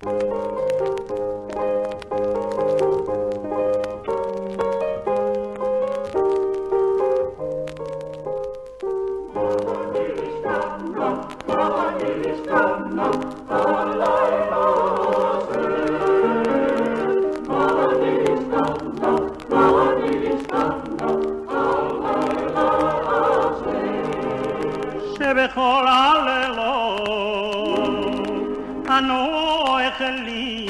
שבכל הלילות אנו אכלים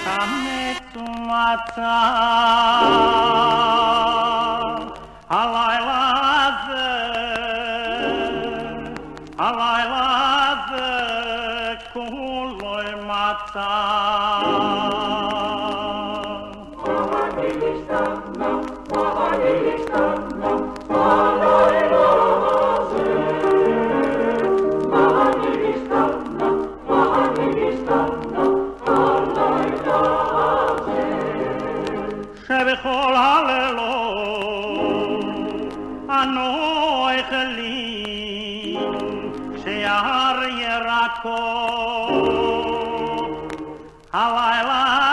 חמץ ומצה הלילה הזה כולו מצה שבכל הלילות אנו אכלים שיער ירקות הלילה הזה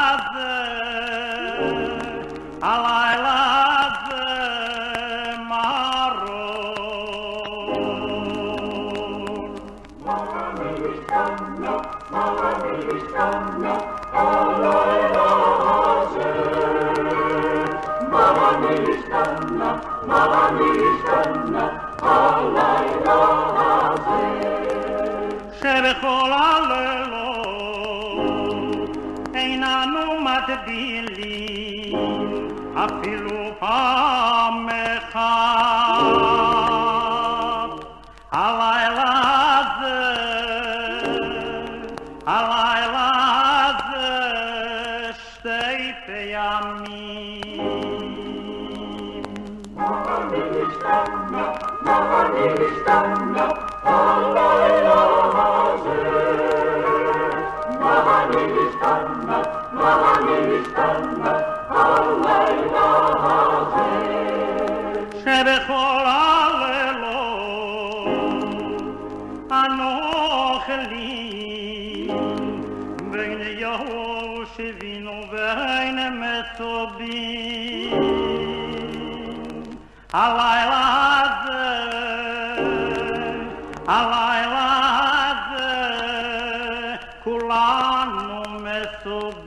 שבכל הלילות איננו מטבילים אפילו פעם אחת הלילה הזה שתי פעמים Nishtana, הלילה הזה Nishtana, הלילה הזה שבכל הלילות אנו אוכלים בין יושבים ובין מצובים הלילה הזה כולנו מסובים